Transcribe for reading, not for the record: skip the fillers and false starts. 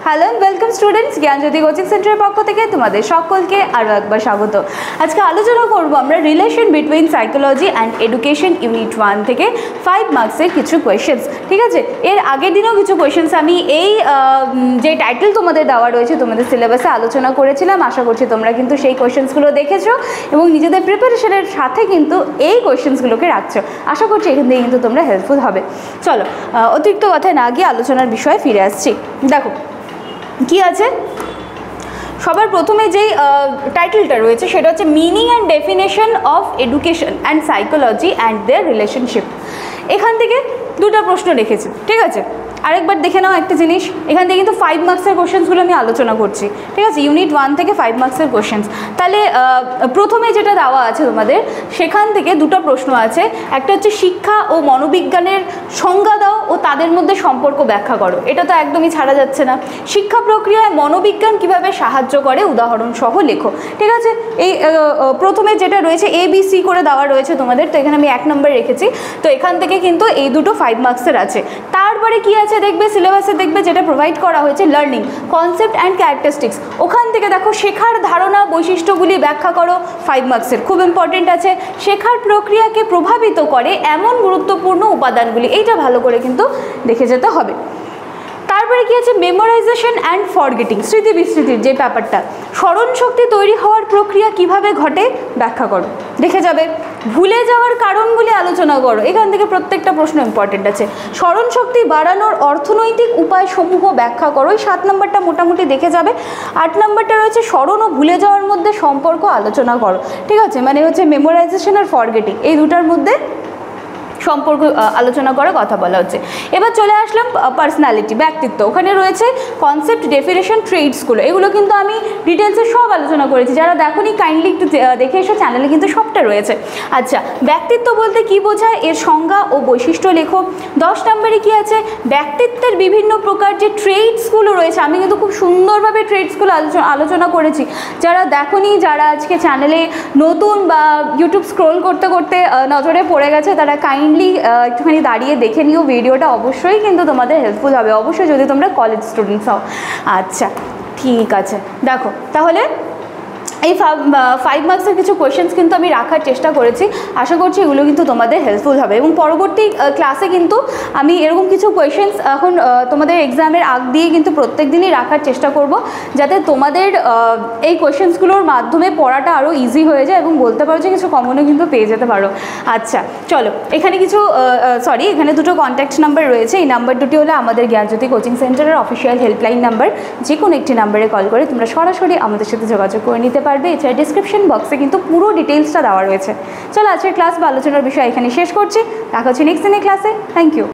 Hello and welcome students, Gyanjyoti coaching সেন্টারের পক্ষ থেকে তোমাদের সকলকে আরও একবার স্বাগত। আজকে আলোচনা করব আমরা relation between psychology and education unit 1 থেকে 5 মার্কসের কিছু কোয়েশ্চেন্স। ঠিক আছে, এর আগের দিনেও কিছু কোয়েশ্চেন্স আমি এই যে টাইটেল তোমাদের দেওয়া রয়েছে তোমাদের সিলেবাসে আলোচনা করেছিলাম। আশা করছি তোমরা কিন্তু সেই কোয়েশ্চেন্সগুলো দেখেছো এবং নিজেদের প্রিপারেশনের সাথে কিন্তু এই কোয়েশ্চেন্সগুলোকে রাখছো। আশা করছি এখান থেকে কিন্তু তোমরা হেল্পফুল হবে। চলো অতিরিক্ত কথায় না গিয়ে আলোচনার বিষয়ে ফিরে আসছি। দেখো কি আছে, সবার প্রথমে যেই টাইটেলটা রয়েছে সেটা হচ্ছে meaning and definition of education and psychology and there relationship. এখান থেকে দুটো প্রশ্ন রেখেছি। ঠিক আছে, আরেকবার দেখে নাও একটা জিনিস, এখান থেকে কিন্তু 5 মার্কসের কোশ্চেন্সগুলো আমি আলোচনা করছি। ঠিক আছে, ইউনিট 1 থেকে 5 মার্কসের কোশ্চেন্স। তাহলে প্রথমে যেটা দেওয়া আছে তোমাদের, সেখান থেকে দুটো প্রশ্ন আছে। একটা হচ্ছে শিক্ষা ও মনোবিজ্ঞানের সংজ্ঞা দাও ও তাদের মধ্যে সম্পর্ক ব্যাখ্যা করো। এটা তো একদমই ছাড়া যাচ্ছে না। শিক্ষা প্রক্রিয়ায় মনোবিজ্ঞান কিভাবে সাহায্য করে উদাহরণ সহ লেখো। ঠিক আছে, এই প্রথমে যেটা রয়েছে ABC করে দেওয়া রয়েছে তোমাদের, তো এখানে আমি 1 নম্বর রেখেছি। তো এখান থেকে কিন্তু এই দুটো 5 মার্কসের আছে। তারপরে কি আছে দেখবে, সিলেবাসে দেখবে যেটা প্রোভাইড করা হয়েছে লার্নিং কনসেপ্ট অ্যান্ড ক্যারেক্টারিস্টিক্স। ওখান থেকে দেখো শেখার ধারণা বৈশিষ্ট্যগুলি ব্যাখ্যা করো, 5 মার্কসের খুব ইম্পর্টেন্ট আছে। শেখার প্রক্রিয়াকে প্রভাবিত করে এমন গুরুত্বপূর্ণ উপাদানগুলি, এইটা ভালো করে কিন্তু দেখে যেতে হবে। তারপরে কি আছে, মেমোরাইজেশন অ্যান্ড ফরগেটিং, স্মৃতি বিস্মৃতির যে ব্যাপারটা, স্মরণ শক্তি তৈরি হওয়ার প্রক্রিয়া কিভাবে ঘটে ব্যাখ্যা করো, দেখে যাবে। ভুলে যাওয়ার কারণগুলি আলোচনা করো, এখান থেকে প্রত্যেকটা প্রশ্ন ইম্পর্টেন্ট আছে। স্মরণ শক্তি বাড়ানোর অর্থনৈতিক উপায়সমূহ ব্যাখ্যা করো, এই 7 নম্বরটা মোটামুটি দেখে যাবে। 8 নম্বরটা রয়েছে স্মরণ ও ভুলে যাওয়ার মধ্যে সম্পর্ক আলোচনা করো। ঠিক আছে, মানে হচ্ছে মেমোরাইজেশন আর ফরগেটিং, এই দুটার মধ্যে সম্পর্ক আলোচনা করার কথা বলা হচ্ছে। এবার চলে আসলাম পার্সোনালিটি, ব্যক্তিত্ব। ওখানে রয়েছে কনসেপ্ট, ডেফিনেশন, ট্রেডসগুলো। এগুলো কিন্তু আমি ডিটেলসে সব আলোচনা করেছি, যারা দেখোনি কাইন্ডলি একটু দেখে এসো, চ্যানেলে কিন্তু সবটা রয়েছে। আচ্ছা, ব্যক্তিত্ব বলতে কি বোঝায়, এর সংজ্ঞা ও বৈশিষ্ট্য লেখো। 10 নম্বরে কি আছে, ব্যক্তিত্বের বিভিন্ন প্রকার যে ট্রেডসগুলো রয়েছে, আমি কিন্তু খুব সুন্দরভাবে ট্রেডসগুলো আলোচনা করেছি। যারা দেখোনি, যারা আজকে চ্যানেলে নতুন বা ইউটিউব স্ক্রোল করতে করতে নজরে পড়ে গেছে, তারা একটুখানি দাঁড়িয়ে দেখে নিও ভিডিওটা, অবশ্যই কিন্তু তোমাদের হেল্পফুল হবে, অবশ্যই যদি তোমরা কলেজ স্টুডেন্টস হও। আচ্ছা ঠিক আছে, দেখো তাহলে এই 5 মার্কসের কিছু কোয়েশ্চেন্স কিন্তু আমি রাখার চেষ্টা করেছি। আশা করছি এগুলো কিন্তু তোমাদের হেল্পফুল হবে এবং পরবর্তী ক্লাসে কিন্তু আমি এরকম কিছু কোয়েশ্চেন্স এখন তোমাদের এক্সামের আগ দিয়ে কিন্তু প্রত্যেক দিনই রাখার চেষ্টা করব, যাতে তোমাদের এই কোয়েশ্চেন্সগুলোর মাধ্যমে পড়াটা আরও ইজি হয়ে যায় এবং বলতে পারো যে কিছু কমনও কিন্তু পেয়ে যেতে পারো। আচ্ছা চলো, এখানে কিছু এখানে দুটো কন্ট্যাক্ট নাম্বার রয়েছে। এই নাম্বার দুটি হলো আমাদের জ্ঞানজ্যোতি কোচিং সেন্টারের অফিসিয়াল হেল্পলাইন নাম্বার। যে কোনো একটি নাম্বারে কল করে তোমরা সরাসরি আমাদের সাথে যোগাযোগ করে নিতে পারবে। এছাড়া ডিসক্রিপশন বক্সে কিন্তু পুরো ডিটেলসটা দেওয়া রয়েছে। চলো আজকের ক্লাস বা আলোচনার বিষয় এখানে শেষ করছি। দেখা হচ্ছে নেক্সট দিনের ক্লাসে। Thank you.